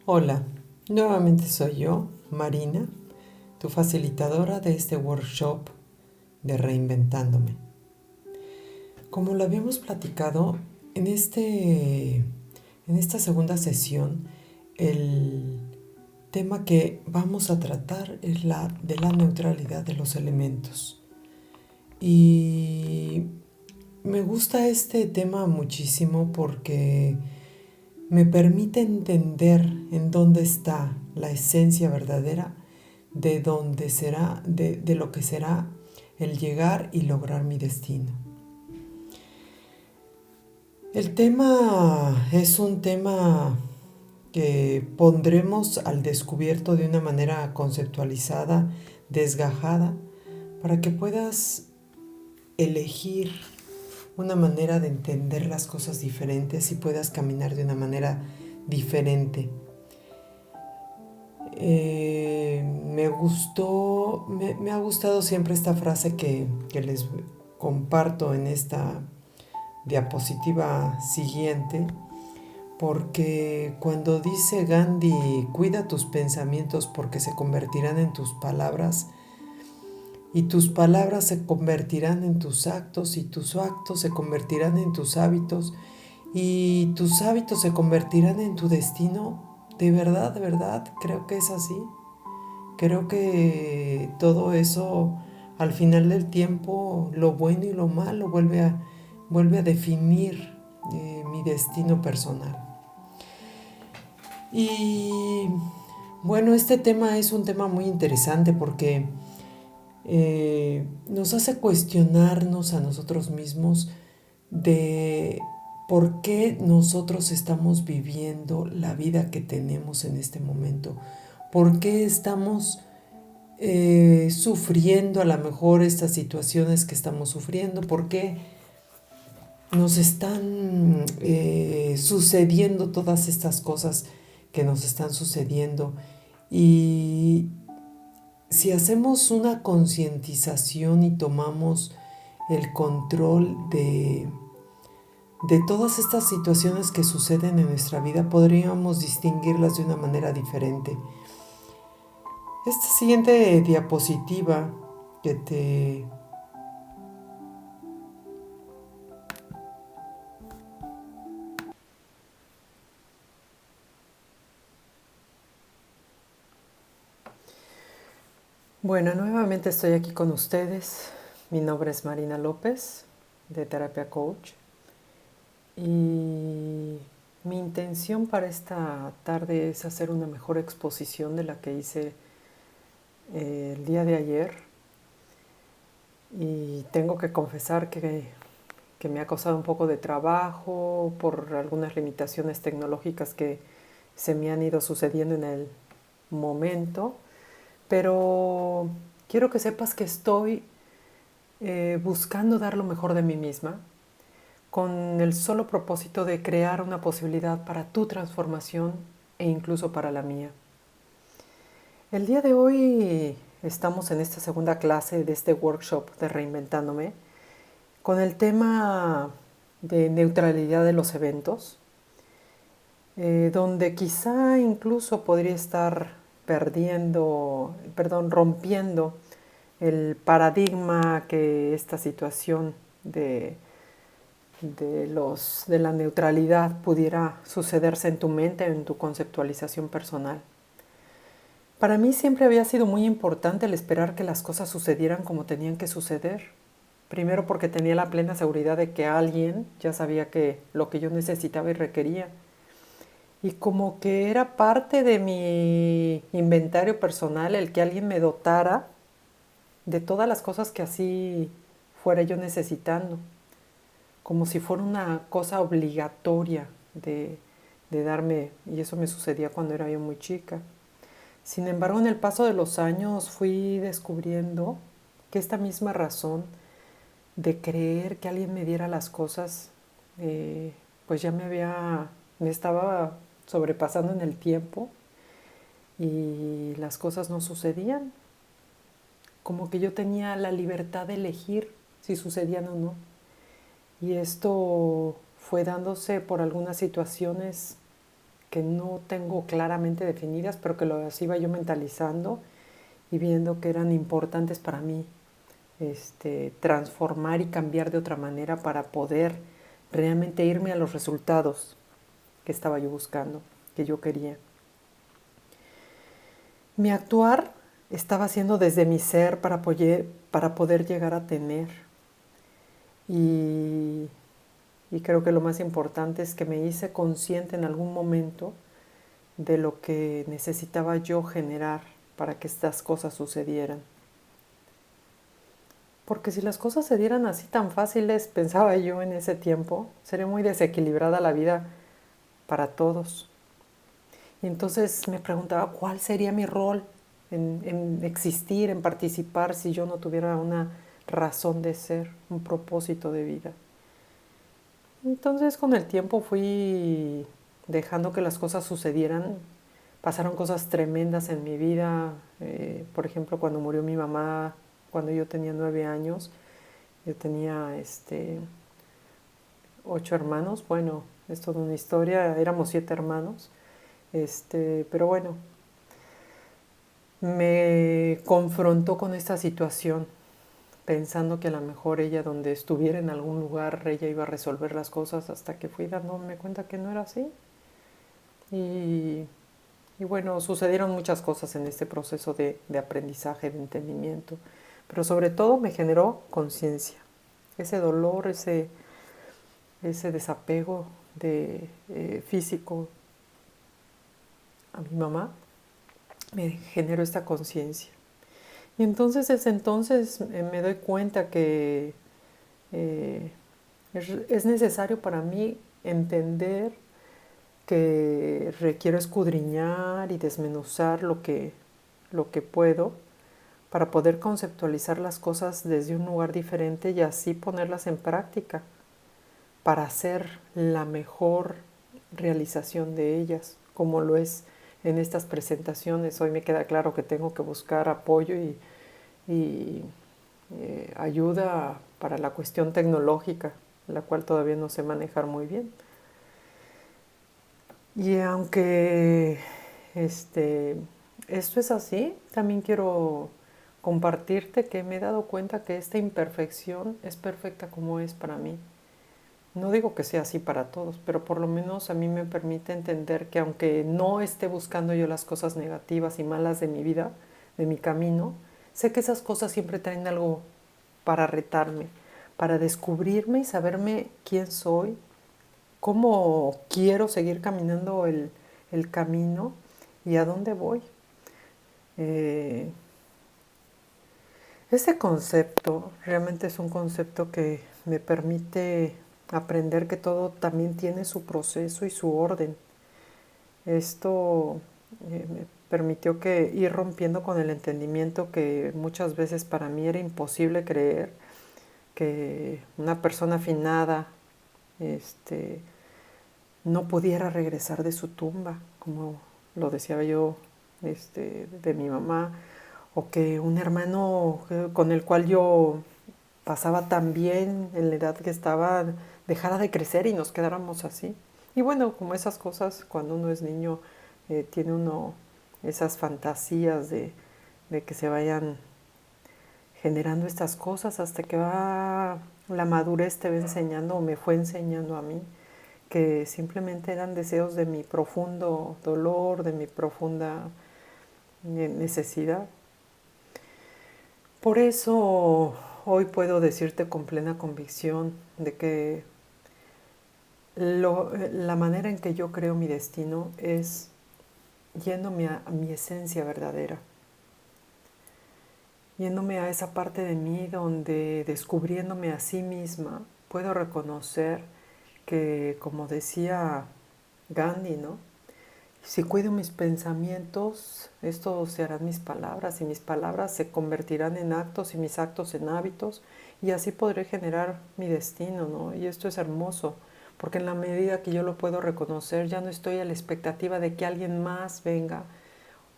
Hola, nuevamente soy yo, Marina, tu facilitadora de este workshop de Reinventándome. Como lo habíamos platicado, en esta segunda sesión, el tema que vamos a tratar es la de la neutralidad de los elementos. Y me gusta este tema muchísimo porque me permite entender en dónde está la esencia verdadera de dónde será, de lo que será el llegar y lograr mi destino. El tema es un tema que pondremos al descubierto de una manera conceptualizada, desgajada, para que puedas elegir una manera de entender las cosas diferentes y puedas caminar de una manera diferente. Me ha gustado siempre esta frase que les comparto en esta diapositiva siguiente, porque cuando dice Gandhi, cuida tus pensamientos porque se convertirán en tus palabras, y tus palabras se convertirán en tus actos, y tus actos se convertirán en tus hábitos, y tus hábitos se convertirán en tu destino. De verdad, creo que es así. Creo que todo eso, al final del tiempo, lo bueno y lo malo, vuelve a definir mi destino personal. Y bueno, este tema es un tema muy interesante porque nos hace cuestionarnos a nosotros mismos de por qué nosotros estamos viviendo la vida que tenemos en este momento. ¿Por qué estamos sufriendo a lo mejor estas situaciones que estamos sufriendo? ¿Por qué nos están sucediendo todas estas cosas que nos están sucediendo? Y si hacemos una concientización y tomamos el control de todas estas situaciones que suceden en nuestra vida, podríamos distinguirlas de una manera diferente. Esta siguiente diapositiva que te... Bueno, nuevamente estoy aquí con ustedes. Mi nombre es Marina López, de Terapia Coach. Y mi intención para esta tarde es hacer una mejor exposición de la que hice el día de ayer. Y tengo que confesar que me ha costado un poco de trabajo por algunas limitaciones tecnológicas que se me han ido sucediendo en el momento, pero quiero que sepas que estoy buscando dar lo mejor de mí misma con el solo propósito de crear una posibilidad para tu transformación e incluso para la mía. El día de hoy estamos en esta segunda clase de este workshop de Reinventándome con el tema de neutralidad de los eventos, donde quizá incluso podría estar rompiendo el paradigma que esta situación de la neutralidad pudiera sucederse en tu mente, en tu conceptualización personal. Para mí siempre había sido muy importante el esperar que las cosas sucedieran como tenían que suceder. Primero porque tenía la plena seguridad de que alguien ya sabía que lo que yo necesitaba y requería. Y como que era parte de mi inventario personal el que alguien me dotara de todas las cosas que así fuera yo necesitando. Como si fuera una cosa obligatoria de darme, y eso me sucedía cuando era yo muy chica. Sin embargo, en el paso de los años fui descubriendo que esta misma razón de creer que alguien me diera las cosas, pues ya me estaba sobrepasando en el tiempo y las cosas no sucedían. Como que yo tenía la libertad de elegir si sucedían o no. Y esto fue dándose por algunas situaciones que no tengo claramente definidas, pero que las iba yo mentalizando y viendo que eran importantes para mí, transformar y cambiar de otra manera para poder realmente irme a los resultados que estaba yo buscando, que yo quería. Mi actuar estaba haciendo desde mi ser para poder llegar a tener. Y, y creo que lo más importante es que me hice consciente en algún momento de lo que necesitaba yo generar para que estas cosas sucedieran. Porque si las cosas se dieran así tan fáciles, pensaba yo en ese tiempo, sería muy desequilibrada la vida para todos. Y entonces me preguntaba cuál sería mi rol en existir, en participar, si yo no tuviera una razón de ser, un propósito de vida. Entonces con el tiempo fui dejando que las cosas sucedieran. Pasaron cosas tremendas en mi vida. Por ejemplo, cuando murió mi mamá, cuando yo tenía 9 años, yo tenía 8 hermanos. Bueno, es toda una historia. Éramos 7 hermanos. Pero bueno, me confrontó con esta situación, pensando que a lo mejor ella, donde estuviera en algún lugar, ella iba a resolver las cosas, hasta que fui dándome cuenta que no era así. Y, y bueno, sucedieron muchas cosas en este proceso de aprendizaje, de entendimiento, pero sobre todo me generó conciencia. Ese dolor, ese desapego físico a mi mamá, me generó esta conciencia. Y entonces desde entonces me doy cuenta que eh, es necesario para mí entender que requiero escudriñar y desmenuzar lo que puedo para poder conceptualizar las cosas desde un lugar diferente y así ponerlas en práctica para hacer la mejor realización de ellas, como lo es en estas presentaciones. Hoy me queda claro que tengo que buscar apoyo y ayuda para la cuestión tecnológica, la cual todavía no sé manejar muy bien. Y aunque esto es así, también quiero compartirte que me he dado cuenta que esta imperfección es perfecta como es para mí. No digo que sea así para todos, pero por lo menos a mí me permite entender que aunque no esté buscando yo las cosas negativas y malas de mi vida, de mi camino, sé que esas cosas siempre traen algo para retarme, para descubrirme y saberme quién soy, cómo quiero seguir caminando el camino y a dónde voy. Eh, Este concepto realmente es un concepto que me permite aprender que todo también tiene su proceso y su orden. Esto me permitió que ir rompiendo con el entendimiento que muchas veces para mí era imposible creer que una persona afinada no pudiera regresar de su tumba, como lo decía yo de mi mamá, o que un hermano con el cual yo pasaba tan bien en la edad que estaba dejara de crecer y nos quedáramos así. Y bueno, como esas cosas, cuando uno es niño, tiene uno esas fantasías de que se vayan generando estas cosas hasta que la madurez te va enseñando o me fue enseñando a mí que simplemente eran deseos de mi profundo dolor, de mi profunda necesidad. Por eso hoy puedo decirte con plena convicción de que la manera en que yo creo mi destino es yéndome a mi esencia verdadera, yéndome a esa parte de mí donde descubriéndome a sí misma puedo reconocer que, como decía Gandhi, ¿no? Si cuido mis pensamientos, estos se harán mis palabras y mis palabras se convertirán en actos y mis actos en hábitos y así podré generar mi destino, ¿no? Y esto es hermoso, porque en la medida que yo lo puedo reconocer, ya no estoy a la expectativa de que alguien más venga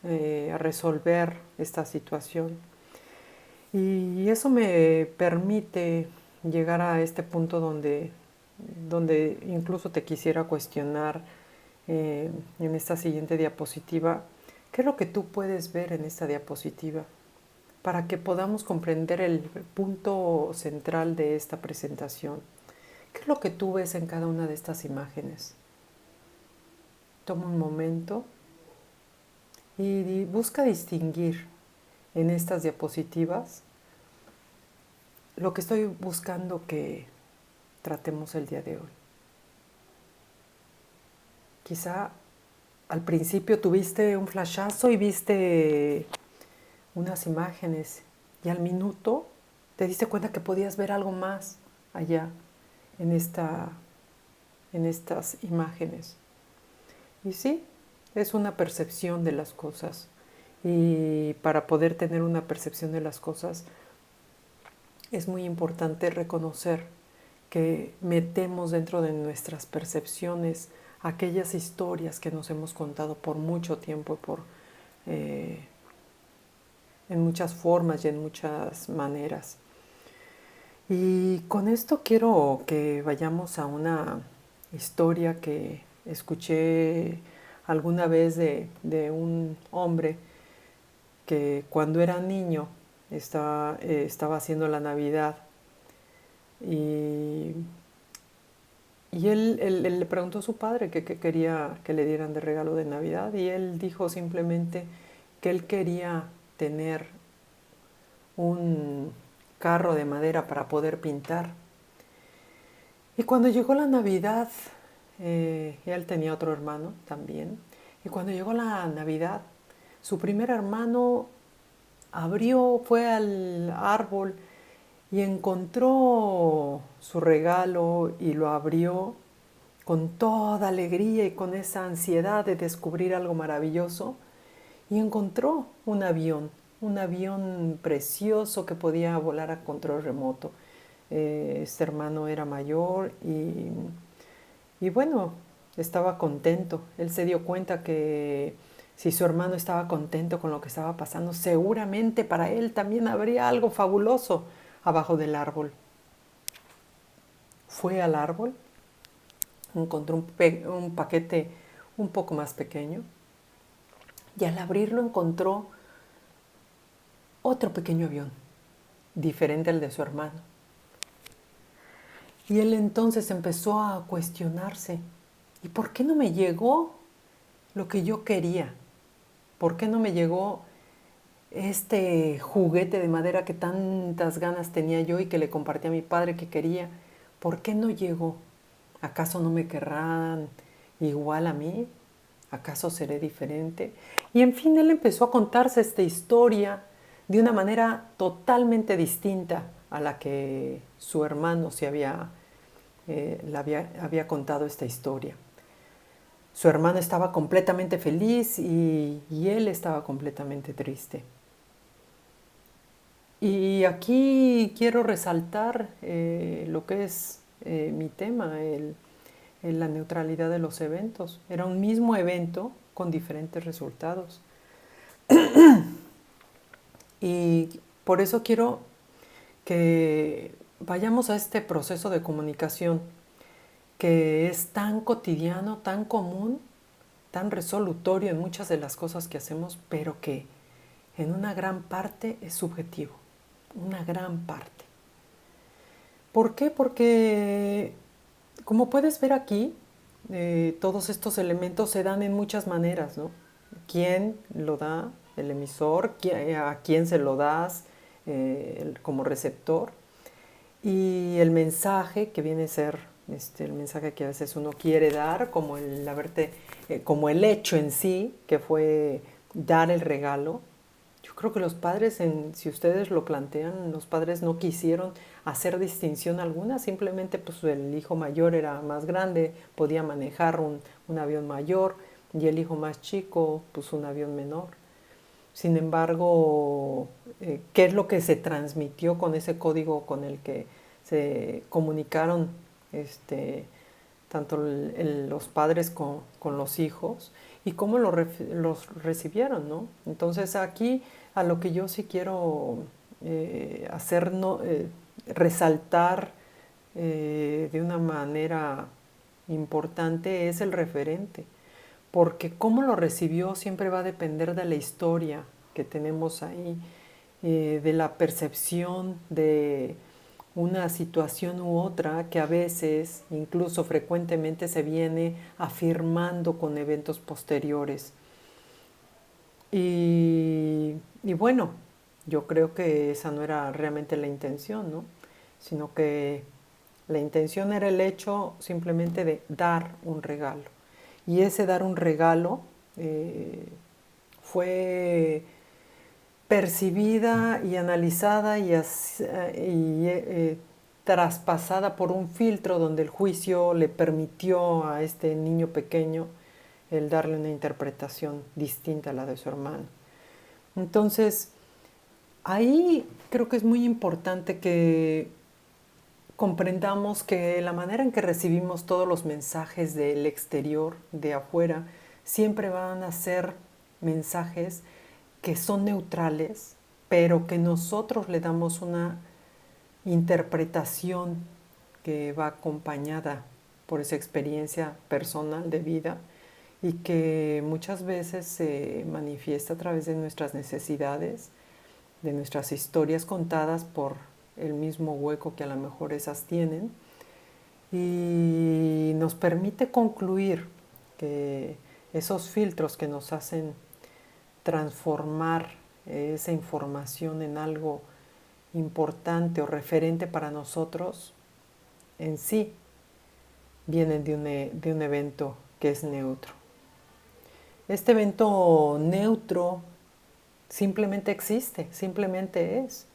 a resolver esta situación. Y eso me permite llegar a este punto donde incluso te quisiera cuestionar en esta siguiente diapositiva, ¿qué es lo que tú puedes ver en esta diapositiva? Para que podamos comprender el punto central de esta presentación. ¿Qué es lo que tú ves en cada una de estas imágenes? Toma un momento y busca distinguir en estas diapositivas lo que estoy buscando que tratemos el día de hoy. Quizá al principio tuviste un flashazo y viste unas imágenes y al minuto te diste cuenta que podías ver algo más allá en estas imágenes. Y sí, es una percepción de las cosas. Y para poder tener una percepción de las cosas es muy importante reconocer que metemos dentro de nuestras percepciones aquellas historias que nos hemos contado por mucho tiempo, en muchas formas y en muchas maneras. Y con esto quiero que vayamos a una historia que escuché alguna vez de un hombre que cuando era niño estaba haciendo la Navidad y él le preguntó a su padre que quería que le dieran de regalo de Navidad y él dijo simplemente que él quería tener un carro de madera para poder pintar. Y cuando llegó la Navidad, él tenía otro hermano también, y cuando llegó la Navidad, su primer hermano fue al árbol y encontró su regalo y lo abrió con toda alegría y con esa ansiedad de descubrir algo maravilloso y encontró un avión precioso que podía volar a control remoto. Este hermano era mayor y bueno, estaba contento. Él se dio cuenta que si su hermano estaba contento con lo que estaba pasando, seguramente para él también habría algo fabuloso abajo del árbol. Fue al árbol, encontró un paquete un poco más pequeño y al abrirlo encontró otro pequeño avión, diferente al de su hermano. Y él entonces empezó a cuestionarse, ¿y por qué no me llegó lo que yo quería? ¿Por qué no me llegó este juguete de madera que tantas ganas tenía yo y que le compartí a mi padre que quería? ¿Por qué no llegó? ¿Acaso no me querrán igual a mí? ¿Acaso seré diferente? Y en fin, él empezó a contarse esta historia de una manera totalmente distinta a la que su hermano había contado esta historia. Su hermano estaba completamente feliz y él estaba completamente triste. Y aquí quiero resaltar lo que es mi tema, la neutralidad de los eventos. Era un mismo evento con diferentes resultados. Y por eso quiero que vayamos a este proceso de comunicación que es tan cotidiano, tan común, tan resolutorio en muchas de las cosas que hacemos, pero que en una gran parte es subjetivo, una gran parte. ¿Por qué? Porque, como puedes ver aquí, todos estos elementos se dan en muchas maneras, ¿no? ¿Quién lo da? El emisor, ¿a quién se lo das como receptor? Y el mensaje que viene a ser el mensaje que a veces uno quiere dar, como como el hecho en sí, que fue dar el regalo. Yo creo que los padres, si ustedes lo plantean, los padres no quisieron hacer distinción alguna, simplemente pues el hijo mayor era más grande, podía manejar un avión mayor y el hijo más chico pues un avión menor. Sin embargo, ¿qué es lo que se transmitió con ese código con el que se comunicaron tanto los padres con los hijos y cómo los recibieron, ¿no? Entonces aquí a lo que yo sí quiero hacer, resaltar de una manera importante es el referente. porque cómo lo recibió siempre va a depender de la historia que tenemos ahí, de la percepción de una situación u otra que a veces, incluso frecuentemente, se viene afirmando con eventos posteriores. Y bueno, yo creo que esa no era realmente la intención, ¿no? Sino que la intención era el hecho simplemente de dar un regalo. Y ese dar un regalo fue percibida y analizada y traspasada por un filtro donde el juicio le permitió a este niño pequeño el darle una interpretación distinta a la de su hermano. Entonces, ahí creo que es muy importante que comprendamos que la manera en que recibimos todos los mensajes del exterior, de afuera, siempre van a ser mensajes que son neutrales, pero que nosotros le damos una interpretación que va acompañada por esa experiencia personal de vida y que muchas veces se manifiesta a través de nuestras necesidades, de nuestras historias contadas por el mismo hueco que a lo mejor esas tienen, y nos permite concluir que esos filtros que nos hacen transformar esa información en algo importante o referente para nosotros en sí vienen de un evento que es neutro. Este evento neutro simplemente existe, simplemente es,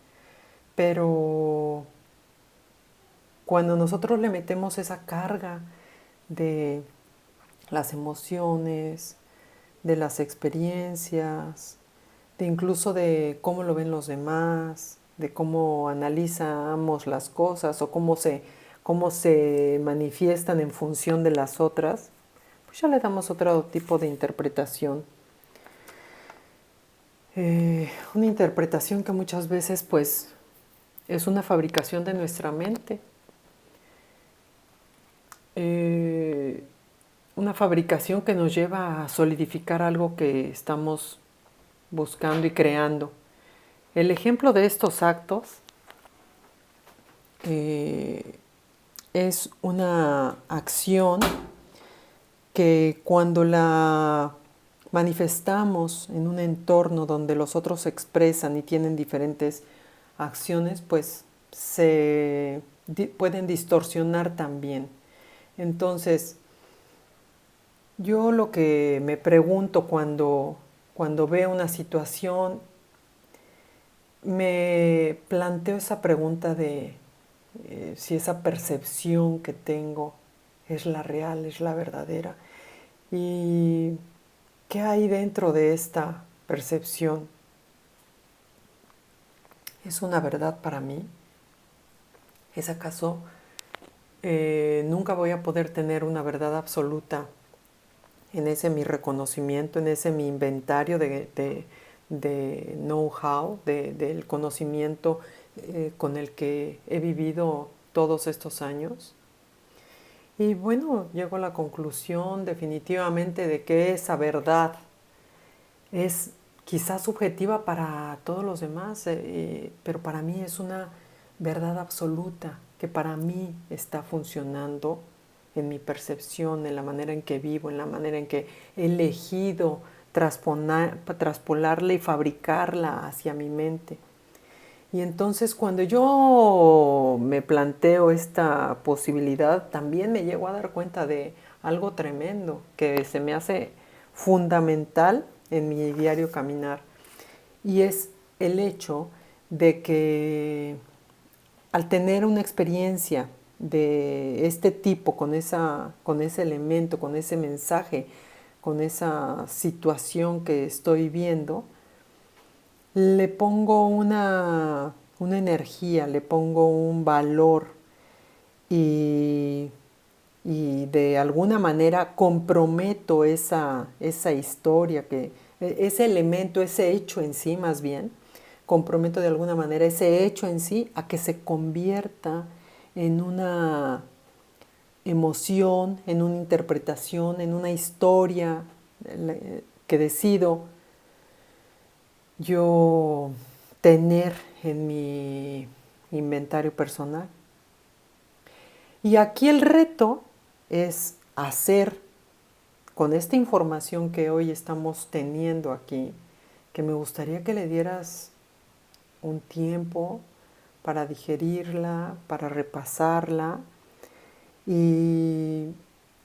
pero cuando nosotros le metemos esa carga de las emociones, de las experiencias, de incluso de cómo lo ven los demás, de cómo analizamos las cosas o cómo se manifiestan en función de las otras, pues ya le damos otro tipo de interpretación. Una interpretación que muchas veces pues es una fabricación de nuestra mente. Una fabricación que nos lleva a solidificar algo que estamos buscando y creando. El ejemplo de estos actos es una acción que cuando la manifestamos en un entorno donde los otros se expresan y tienen diferentes acciones, pues pueden distorsionar también. Entonces, yo lo que me pregunto cuando veo una situación, me planteo esa pregunta de si esa percepción que tengo es la real, es la verdadera. ¿Y qué hay dentro de esta percepción? ¿Es una verdad para mí? ¿Es acaso nunca voy a poder tener una verdad absoluta en ese mi reconocimiento, en ese mi inventario de know-how, del conocimiento con el que he vivido todos estos años? Y bueno, llego a la conclusión definitivamente de que esa verdad es quizás subjetiva para todos los demás, pero para mí es una verdad absoluta que para mí está funcionando en mi percepción, en la manera en que vivo, en la manera en que he elegido traspolarla y fabricarla hacia mi mente. Y entonces cuando yo me planteo esta posibilidad, también me llego a dar cuenta de algo tremendo que se me hace fundamental en mi diario caminar. Y es el hecho de que al tener una experiencia de este tipo, con ese elemento, con ese mensaje, con esa situación que estoy viendo, le pongo una energía, le pongo un valor y, y de alguna manera comprometo esa historia, ese elemento, ese hecho en sí más bien, comprometo de alguna manera ese hecho en sí a que se convierta en una emoción, en una interpretación, en una historia, que decido yo tener en mi inventario personal. Y aquí el reto es hacer con esta información que hoy estamos teniendo aquí, que me gustaría que le dieras un tiempo para digerirla, para repasarla y,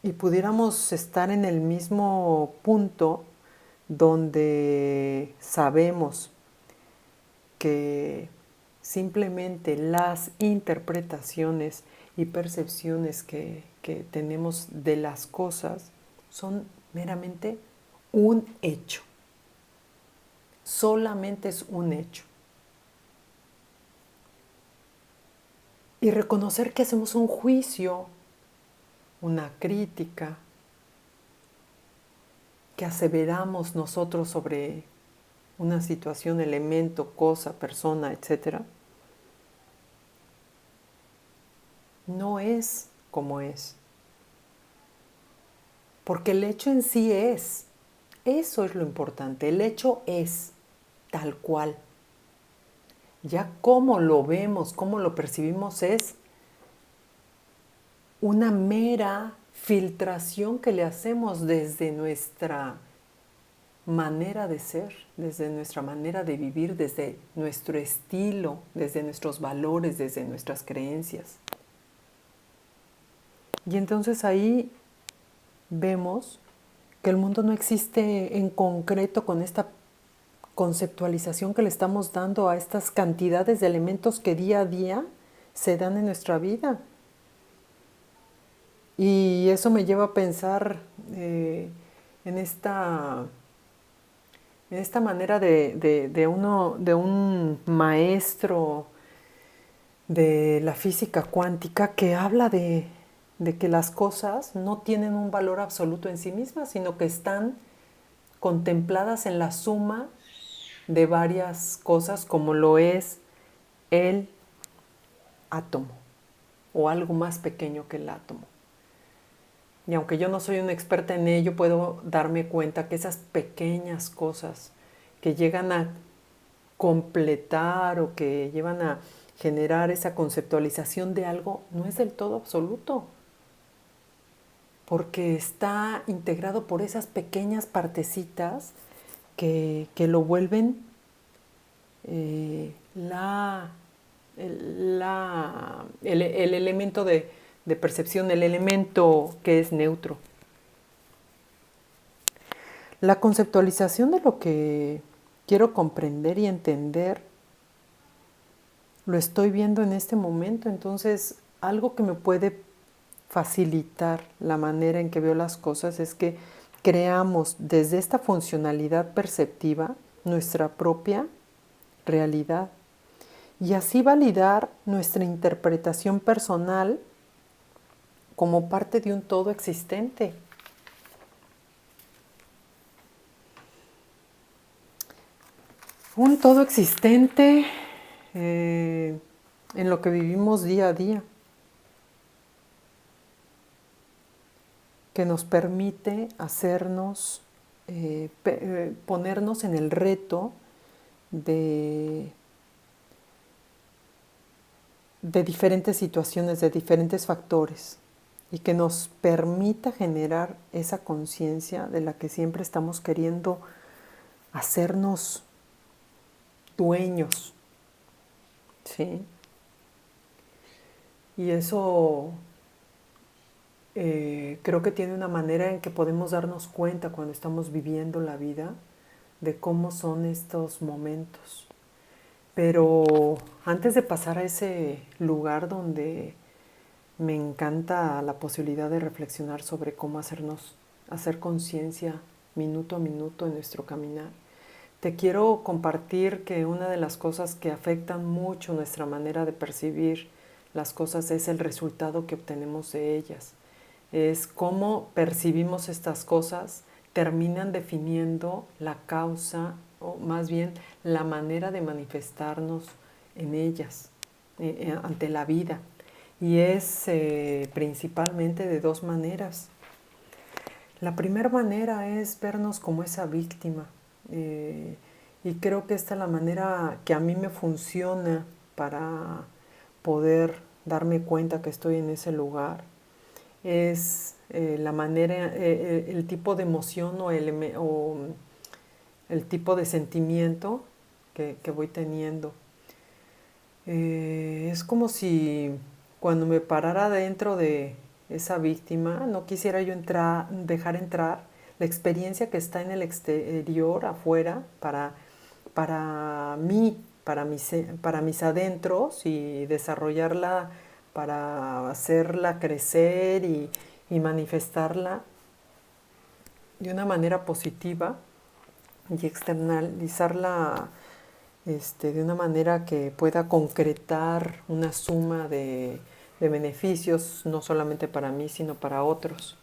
y pudiéramos estar en el mismo punto donde sabemos que simplemente las interpretaciones y percepciones que tenemos de las cosas son meramente un hecho. Solamente es un hecho. Y reconocer que hacemos un juicio, una crítica, que aseveramos nosotros sobre una situación, elemento, cosa, persona, etc., no es como es. Porque el hecho en sí es. Eso es lo importante. El hecho es tal cual. Ya cómo lo vemos, cómo lo percibimos es una mera filtración que le hacemos desde nuestra manera de ser, desde nuestra manera de vivir, desde nuestro estilo, desde nuestros valores, desde nuestras creencias. Y entonces ahí vemos que el mundo no existe en concreto con esta conceptualización que le estamos dando a estas cantidades de elementos que día a día se dan en nuestra vida. Y eso me lleva a pensar en esta manera de un maestro de la física cuántica que habla de que las cosas no tienen un valor absoluto en sí mismas, sino que están contempladas en la suma de varias cosas como lo es el átomo o algo más pequeño que el átomo. Y aunque yo no soy una experta en ello, puedo darme cuenta que esas pequeñas cosas que llegan a completar o que llevan a generar esa conceptualización de algo no es del todo absoluto, porque está integrado por esas pequeñas partecitas que lo vuelven el elemento de percepción, el elemento que es neutro. La conceptualización de lo que quiero comprender y entender lo estoy viendo en este momento, entonces algo que me puede facilitar la manera en que veo las cosas es que creamos desde esta funcionalidad perceptiva nuestra propia realidad y así validar nuestra interpretación personal como parte de un todo existente. Un todo existente en lo que vivimos día a día, que nos permite hacernos, ponernos en el reto de diferentes situaciones, de diferentes factores, y que nos permita generar esa conciencia de la que siempre estamos queriendo hacernos dueños, ¿sí? Y eso creo que tiene una manera en que podemos darnos cuenta cuando estamos viviendo la vida de cómo son estos momentos. Pero antes de pasar a ese lugar donde me encanta la posibilidad de reflexionar sobre cómo hacer conciencia minuto a minuto en nuestro caminar, te quiero compartir que una de las cosas que afectan mucho nuestra manera de percibir las cosas es el resultado que obtenemos de ellas. Es cómo percibimos estas cosas, terminan definiendo la causa o más bien la manera de manifestarnos en ellas, ante la vida. Y es principalmente de dos maneras. La primera manera es vernos como esa víctima. Y creo que esta es la manera que a mí me funciona para poder darme cuenta que estoy en ese lugar. Es la manera, el tipo de emoción o el tipo de sentimiento que voy teniendo. Es como si cuando me parara dentro de esa víctima, no quisiera yo dejar entrar la experiencia que está en el exterior, afuera, para mí, para mis adentros y desarrollarla para hacerla crecer y manifestarla de una manera positiva y externalizarla de una manera que pueda concretar una suma de beneficios, no solamente para mí, sino para otros.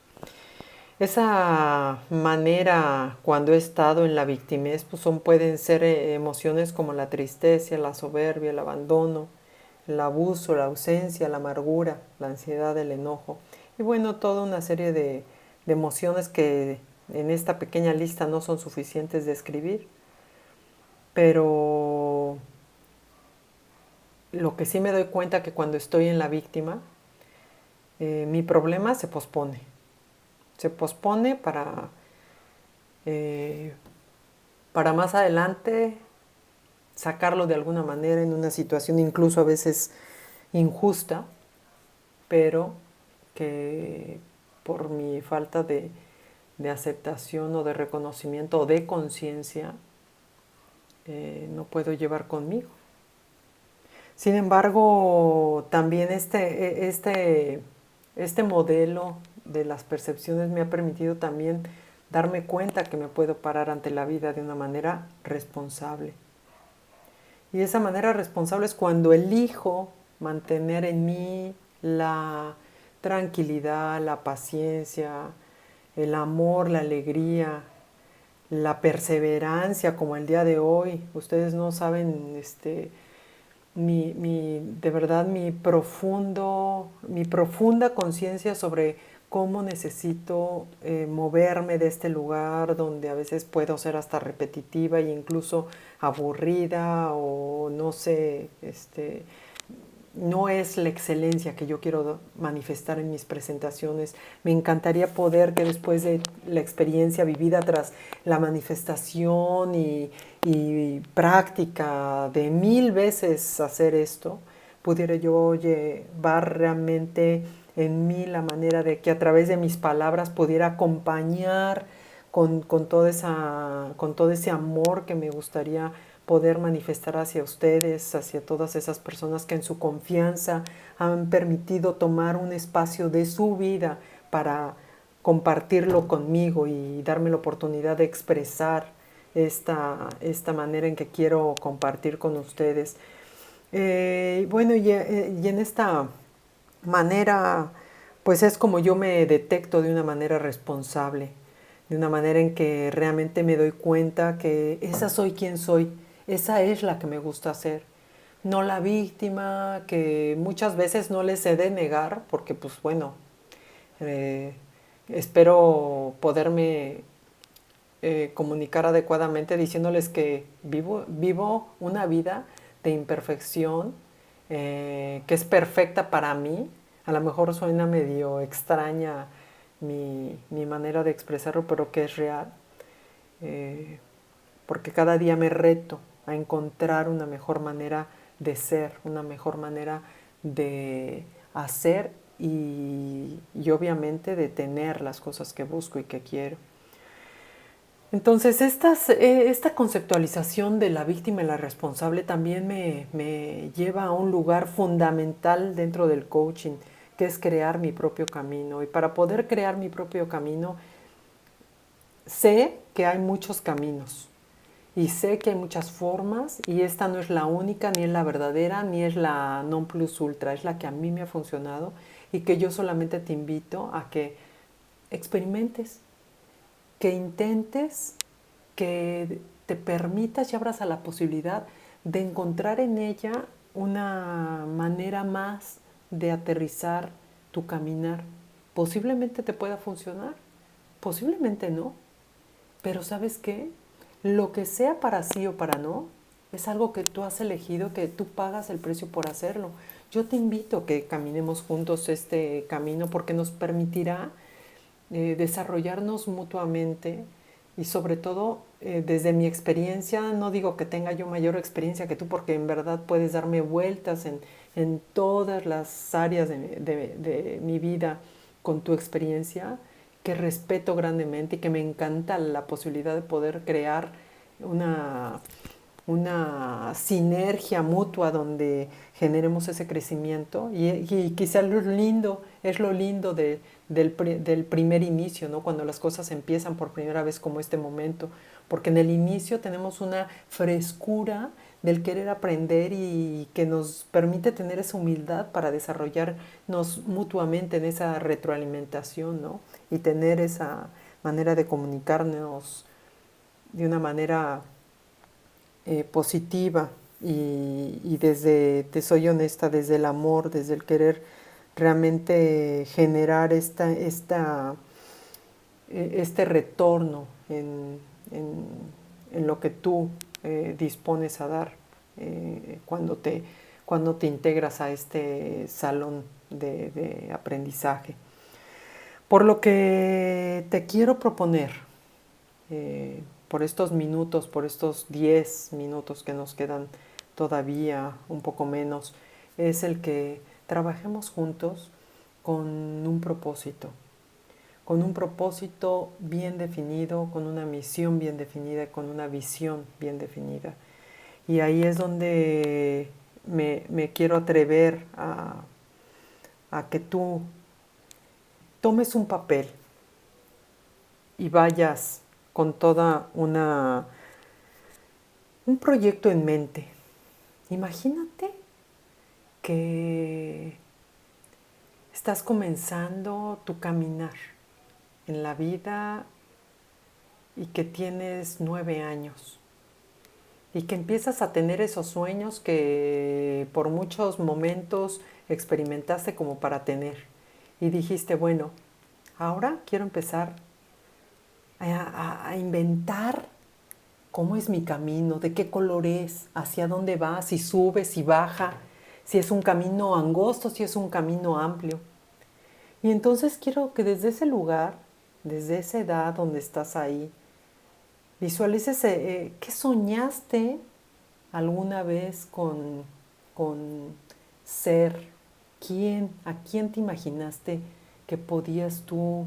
Esa manera, cuando he estado en la victimez, pues pueden ser emociones como la tristeza, la soberbia, el abandono, el abuso, la ausencia, la amargura, la ansiedad, el enojo. Y bueno, toda una serie de emociones que en esta pequeña lista no son suficientes de escribir. Pero lo que sí me doy cuenta que cuando estoy en la víctima, mi problema se pospone. Se pospone eh, para más adelante sacarlo de alguna manera en una situación incluso a veces injusta, pero que por mi falta de aceptación o de reconocimiento o de conciencia no puedo llevar conmigo. Sin embargo, también este modelo de las percepciones me ha permitido también darme cuenta que me puedo parar ante la vida de una manera responsable. Y esa manera responsable es cuando elijo mantener en mí la tranquilidad, la paciencia, el amor, la alegría, la perseverancia, como el día de hoy. Ustedes no saben, de verdad, mi profunda conciencia sobre cómo necesito moverme de este lugar donde a veces puedo ser hasta repetitiva e incluso aburrida o no sé, no es la excelencia que yo quiero manifestar en mis presentaciones. Me encantaría poder que después de la experiencia vivida tras la manifestación y práctica de 1000 veces hacer esto, pudiera yo llevar realmente en mí la manera de que a través de mis palabras pudiera acompañar con con todo ese amor que me gustaría poder manifestar hacia ustedes, hacia todas esas personas que en su confianza han permitido tomar un espacio de su vida para compartirlo conmigo y darme la oportunidad de expresar esta manera en que quiero compartir con ustedes. Bueno, y en esta manera, pues es como yo me detecto de una manera responsable, de una manera en que realmente me doy cuenta que esa soy quien soy, esa es la que me gusta hacer. No la víctima, que muchas veces no les he de negar, porque pues bueno, eh, espero poderme comunicar adecuadamente diciéndoles que vivo una vida de imperfección que es perfecta para mí. A lo mejor suena medio extraña mi manera de expresarlo, pero que es real. Eh, Porque cada día me reto a encontrar una mejor manera de ser, una mejor manera de hacer y obviamente de tener las cosas que busco y que quiero. Entonces, esta conceptualización de la víctima y la responsable también me lleva a un lugar fundamental dentro del coaching, que es crear mi propio camino. Y para poder crear mi propio camino, sé que hay muchos caminos y sé que hay muchas formas y esta no es la única, ni es la verdadera, ni es la non plus ultra, es la que a mí me ha funcionado y que yo solamente te invito a que experimentes, que intentes, que te permitas y abras a la posibilidad de encontrar en ella una manera más de aterrizar tu caminar. Posiblemente te pueda funcionar, Posiblemente no, pero ¿sabes qué? Lo que sea para sí o para no, es algo que tú has elegido, que tú pagas el precio por hacerlo. Yo te invito a que caminemos juntos este camino porque nos permitirá desarrollarnos mutuamente y sobre todo desde mi experiencia, no digo que tenga yo mayor experiencia que tú porque en verdad puedes darme vueltas en todas las áreas de mi vida con tu experiencia, que respeto grandemente y que me encanta la posibilidad de poder crear una, una sinergia mutua donde generemos ese crecimiento y quizás lo lindo del primer inicio, ¿no? Cuando las cosas empiezan por primera vez como este momento, porque en el inicio tenemos una frescura del querer aprender y que nos permite tener esa humildad para desarrollarnos mutuamente en esa retroalimentación, ¿no? Y tener esa manera de comunicarnos de una manera positiva y desde, te soy honesta, desde el amor, desde el querer realmente generar este retorno en lo que tú dispones a dar cuando te integras a este salón de aprendizaje. Por lo que te quiero proponer, por estos minutos, por estos 10 minutos que nos quedan todavía, un poco menos, es el que trabajemos juntos con un propósito bien definido, con una misión bien definida, con una visión bien definida. Y ahí es donde me quiero atrever a que tú tomes un papel y vayas con toda un proyecto en mente. Imagínate que estás comenzando tu caminar en la vida y que tienes 9 años y que empiezas a tener esos sueños que por muchos momentos experimentaste como para tener y dijiste, bueno, ahora quiero empezar a inventar cómo es mi camino, de qué color es, hacia dónde va, si sube, si baja, si es un camino angosto, si es un camino amplio. Y entonces quiero que desde ese lugar, desde esa edad donde estás ahí, visualices qué soñaste alguna vez con ser, a quién te imaginaste que podías tú,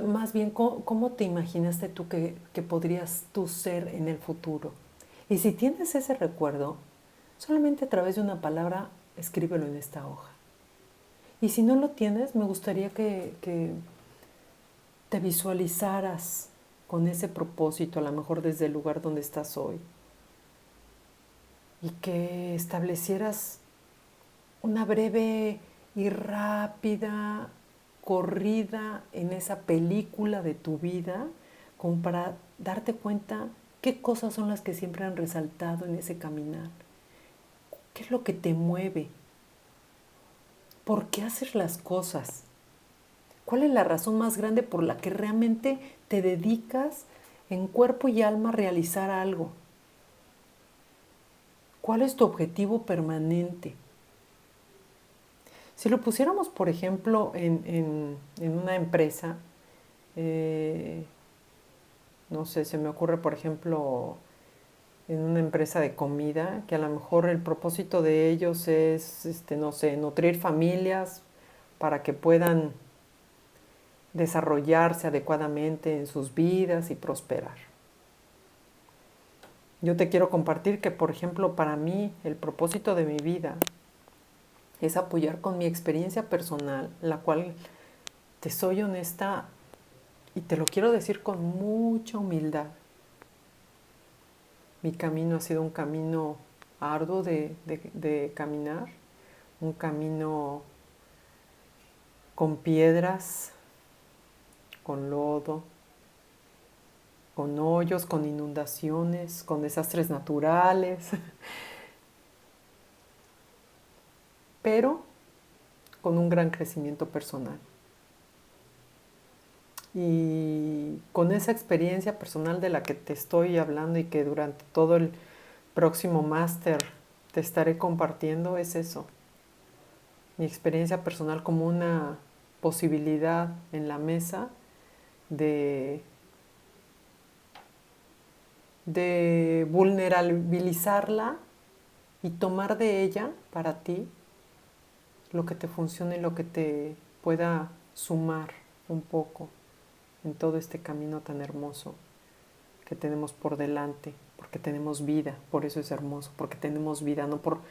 más bien, cómo te imaginaste tú que podrías tú ser en el futuro. Y si tienes ese recuerdo, solamente a través de una palabra, escríbelo en esta hoja. Y si no lo tienes, me gustaría que te visualizaras con ese propósito, a lo mejor desde el lugar donde estás hoy, y que establecieras una breve y rápida corrida en esa película de tu vida, como para darte cuenta qué cosas son las que siempre han resaltado en ese caminar, qué es lo que te mueve, por qué haces las cosas, cuál es la razón más grande por la que realmente te dedicas en cuerpo y alma a realizar algo, cuál es tu objetivo permanente. Si lo pusiéramos, por ejemplo, en una empresa, eh, no sé, se me ocurre, por ejemplo, en una empresa de comida, que a lo mejor el propósito de ellos es, no sé, nutrir familias para que puedan desarrollarse adecuadamente en sus vidas y prosperar. Yo te quiero compartir que, por ejemplo, para mí el propósito de mi vida es apoyar con mi experiencia personal, la cual, te soy honesta y te lo quiero decir con mucha humildad. Mi camino ha sido un camino arduo de caminar, un camino con piedras, con lodo, con hoyos, con inundaciones, con desastres naturales, pero con un gran crecimiento personal. Y con esa experiencia personal de la que te estoy hablando y que durante todo el próximo máster te estaré compartiendo, es eso. Mi experiencia personal como una posibilidad en la mesa de, de vulnerabilizarla y tomar de ella para ti lo que te funcione y lo que te pueda sumar un poco en todo este camino tan hermoso que tenemos por delante, porque tenemos vida, por eso es hermoso, porque tenemos vida, no por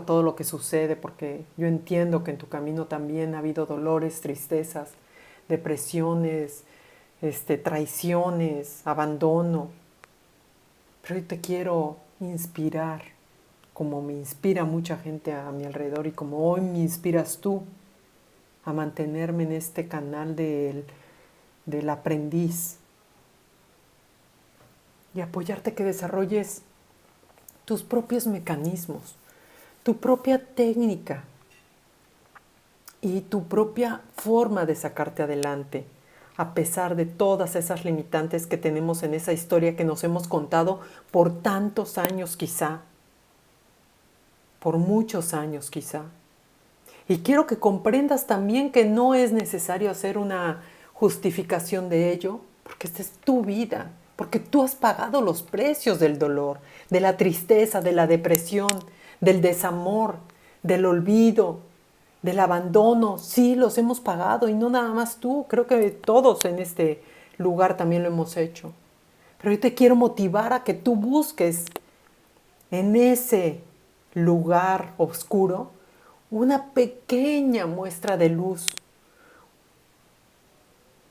todo lo que sucede, porque yo entiendo que en tu camino también ha habido dolores, tristezas, depresiones, traiciones, abandono, pero hoy te quiero inspirar, como me inspira mucha gente a mi alrededor y como hoy me inspiras tú a mantenerme en este canal del aprendiz y apoyarte que desarrolles tus propios mecanismos, tu propia técnica y tu propia forma de sacarte adelante, a pesar de todas esas limitantes que tenemos en esa historia que nos hemos contado por tantos años quizá, por muchos años quizá. Y quiero que comprendas también que no es necesario hacer una justificación de ello, porque esta es tu vida, porque tú has pagado los precios del dolor, de la tristeza, de la depresión, del desamor, del olvido, del abandono. Sí, los hemos pagado y no nada más tú, creo que todos en este lugar también lo hemos hecho. Pero yo te quiero motivar a que tú busques en ese lugar oscuro una pequeña muestra de luz,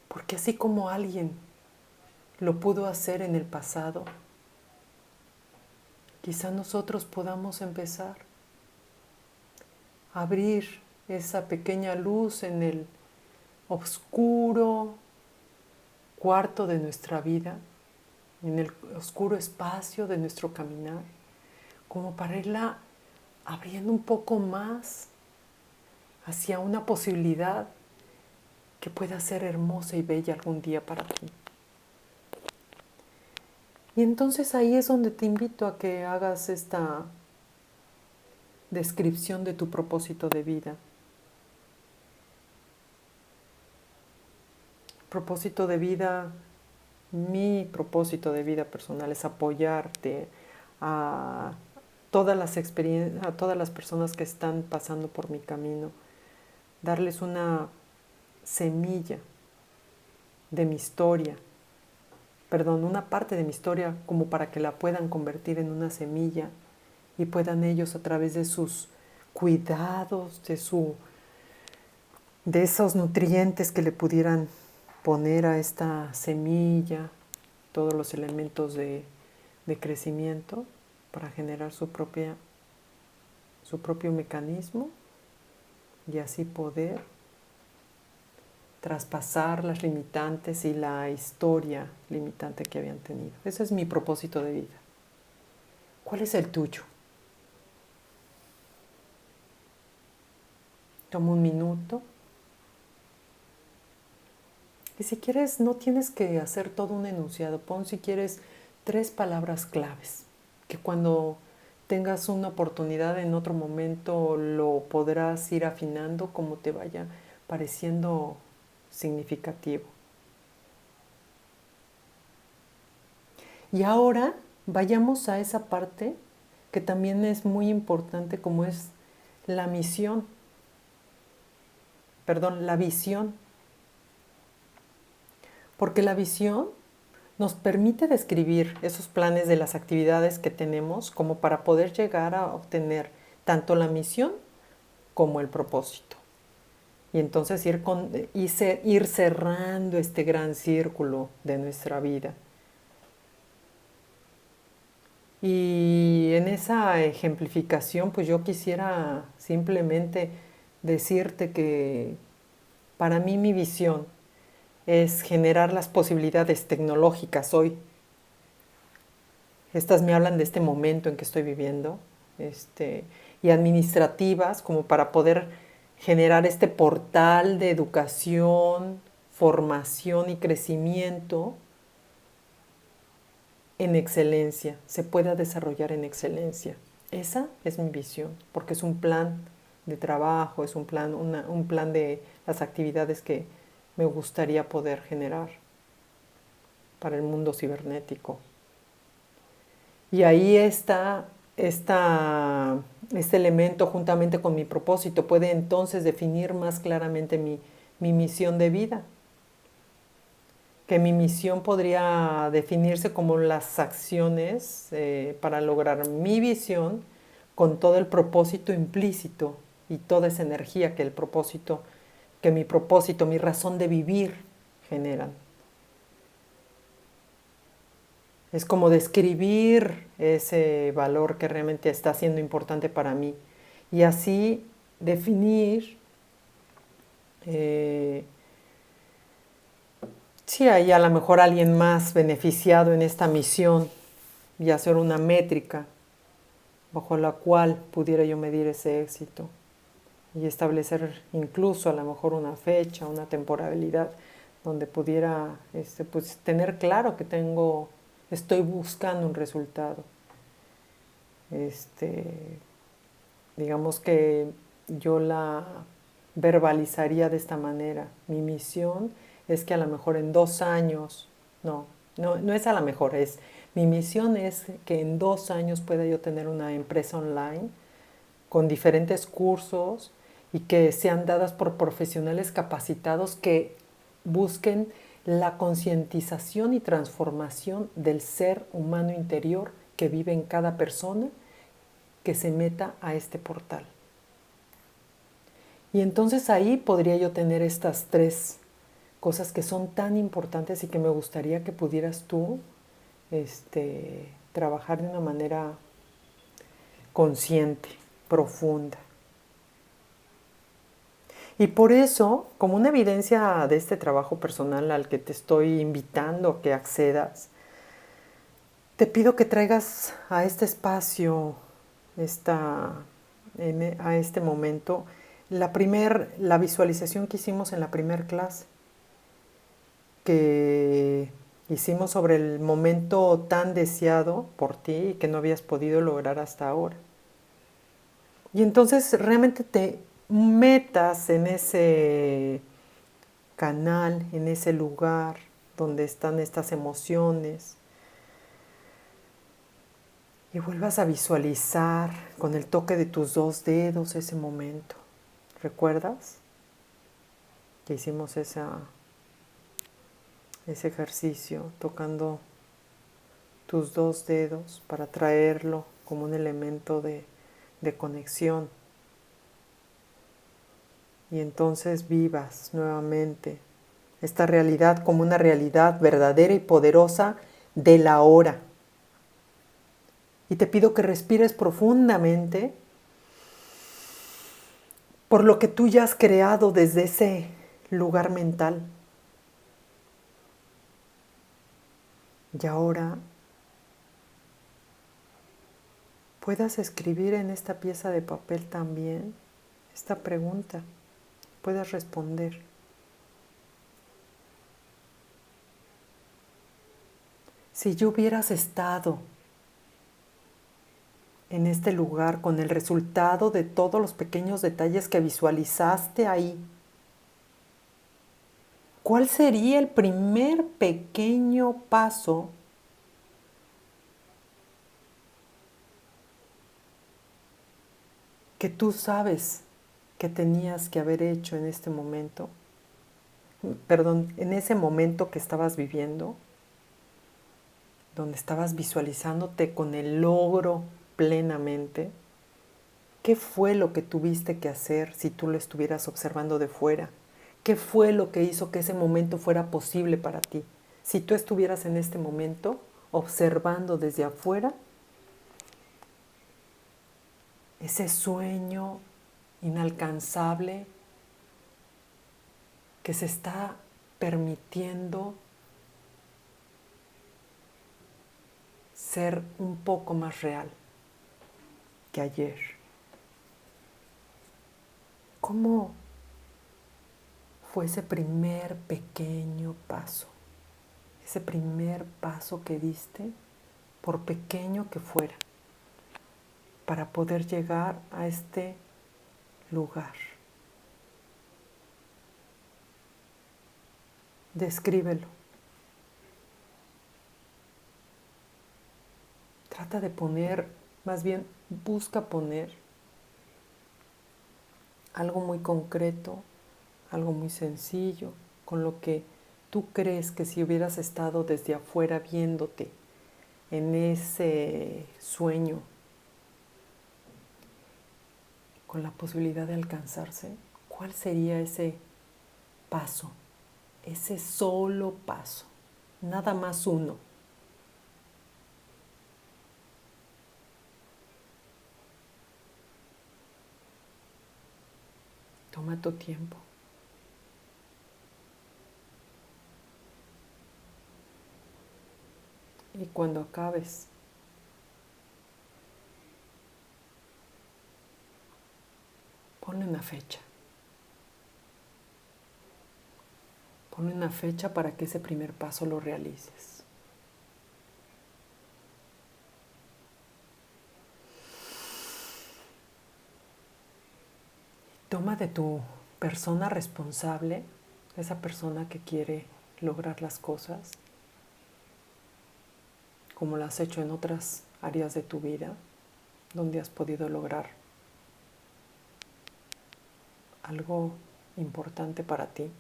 porque así como alguien lo pudo hacer en el pasado, quizá nosotros podamos empezar a abrir esa pequeña luz en el oscuro cuarto de nuestra vida, en el oscuro espacio de nuestro caminar, como para irla abriendo un poco más hacia una posibilidad que pueda ser hermosa y bella algún día para ti. Y entonces ahí es donde te invito a que hagas esta descripción de tu propósito de vida. Propósito de vida, mi propósito de vida personal es apoyarte a todas las experiencias, a todas las personas que están pasando por mi camino, darles una semilla de mi historia, perdón, una parte de mi historia como para que la puedan convertir en una semilla y puedan ellos a través de sus cuidados, de esos nutrientes que le pudieran poner a esta semilla, todos los elementos de crecimiento para generar su propio mecanismo y así poder traspasar las limitantes y la historia limitante que habían tenido. Ese es mi propósito de vida. ¿Cuál es el tuyo? Toma un minuto. Y si quieres, no tienes que hacer todo un enunciado. Pon si quieres 3 palabras claves, que cuando tengas una oportunidad en otro momento lo podrás ir afinando como te vaya pareciendo significativo. Y ahora vayamos a esa parte que también es muy importante, como es la misión, perdón, la visión. Porque la visión nos permite describir esos planes de las actividades que tenemos como para poder llegar a obtener tanto la misión como el propósito. Y entonces ir cerrando este gran círculo de nuestra vida. Y en esa ejemplificación, pues yo quisiera simplemente decirte que para mí mi visión es generar las posibilidades tecnológicas hoy. Estas me hablan de este momento en que estoy viviendo, y administrativas como para poder generar este portal de educación, transformación y crecimiento en excelencia, se pueda desarrollar en excelencia. Esa es mi visión, porque es un plan de trabajo, es un plan de las actividades que me gustaría poder generar para el mundo cibernético. Y ahí está este elemento juntamente con mi propósito, puede entonces definir más claramente mi misión de vida. Que mi misión podría definirse como las acciones para lograr mi visión con todo el propósito implícito y toda esa energía que mi propósito, mi razón de vivir generan. Es como describir ese valor que realmente está siendo importante para mí y así definir si hay a lo mejor alguien más beneficiado en esta misión y hacer una métrica bajo la cual pudiera yo medir ese éxito y establecer incluso a lo mejor una fecha, una temporalidad donde pudiera pues, tener claro que estoy buscando un resultado. Digamos que yo la verbalizaría de esta manera. Mi misión es que a lo mejor en 2 años, no es a lo mejor, mi misión es que en 2 años pueda yo tener una empresa online con diferentes cursos y que sean dadas por profesionales capacitados que busquen la concientización y transformación del ser humano interior que vive en cada persona que se meta a este portal. Y entonces ahí podría yo tener estas 3 cosas que son tan importantes y que me gustaría que pudieras tú trabajar de una manera consciente, profunda. Y por eso, como una evidencia de este trabajo personal al que te estoy invitando a que accedas, te pido que traigas a este espacio, a este momento, la visualización que hicimos en la primer clase, que hicimos sobre el momento tan deseado por ti y que no habías podido lograr hasta ahora. Y entonces realmente te metas en ese canal, en ese lugar donde están estas emociones y vuelvas a visualizar con el toque de tus 2 dedos ese momento. ¿Recuerdas que hicimos ese ejercicio tocando tus 2 dedos para traerlo como un elemento de conexión? Y entonces vivas nuevamente esta realidad como una realidad verdadera y poderosa de la hora. Y te pido que respires profundamente por lo que tú ya has creado desde ese lugar mental. Y ahora puedas escribir en esta pieza de papel también esta pregunta. Puedas responder. Si yo hubieras estado en este lugar con el resultado de todos los pequeños detalles que visualizaste ahí, ¿cuál sería el primer pequeño paso que tú sabes que tenías que haber hecho en este momento? Perdón, en ese momento que estabas viviendo, donde estabas visualizándote con el logro plenamente. ¿Qué fue lo que tuviste que hacer si tú lo estuvieras observando de fuera? ¿Qué fue lo que hizo que ese momento fuera posible para ti? Si tú estuvieras en este momento observando desde afuera ese sueño inalcanzable que se está permitiendo ser un poco más real que ayer. ¿Cómo fue ese primer pequeño paso. Ese primer paso que diste, por pequeño que fuera, para poder llegar a este lugar. Descríbelo. Trata de poner, más bien busca poner algo muy concreto, algo muy sencillo, con lo que tú crees que si hubieras estado desde afuera viéndote en ese sueño, con la posibilidad de alcanzarse, ¿cuál sería ese paso? Ese solo paso, nada más uno. Toma tu tiempo. Y cuando acabes, ponle una fecha. Ponle una fecha para que ese primer paso lo realices. Toma de tu persona responsable, esa persona que quiere lograr las cosas, como lo has hecho en otras áreas de tu vida, donde has podido lograr algo importante para ti.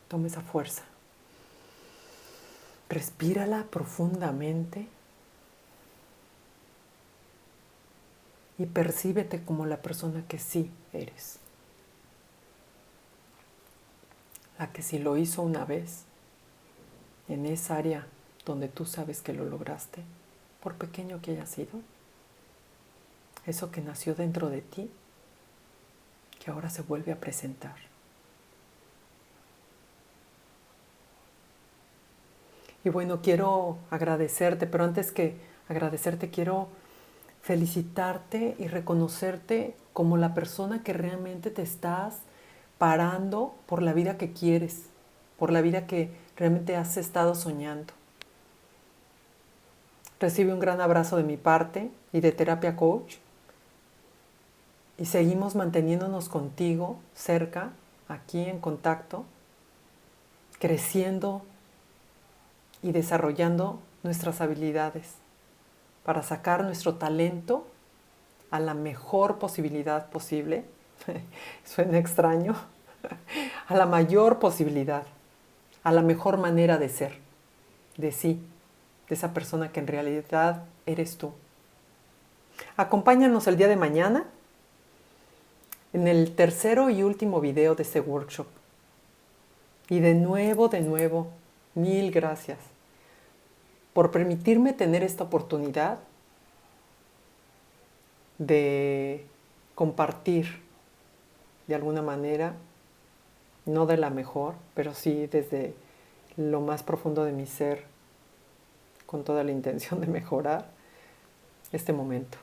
Toma esa fuerza. Respírala profundamente y percíbete como la persona que sí eres. La que si lo hizo una vez, en esa área donde tú sabes que lo lograste, por pequeño que haya sido, eso que nació dentro de ti, que ahora se vuelve a presentar. Y bueno, quiero agradecerte, pero antes que agradecerte quiero felicitarte y reconocerte como la persona que realmente te estás parando por la vida que quieres, por la vida que realmente has estado soñando. Recibe un gran abrazo de mi parte y de Terapia Coach. Y seguimos manteniéndonos contigo cerca, aquí en contacto, creciendo y desarrollando nuestras habilidades para sacar nuestro talento a la mejor posibilidad posible. Suena extraño. A la mayor posibilidad, a la mejor manera de ser, de sí, de esa persona que en realidad eres tú. Acompáñanos el día de mañana en el tercero y último video de este workshop. Y de nuevo, mil gracias por permitirme tener esta oportunidad de compartir de alguna manera, no de la mejor, pero sí desde lo más profundo de mi ser, con toda la intención de mejorar este momento.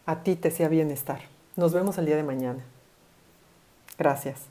A ti te sea bienestar. Nos vemos el día de mañana. Gracias.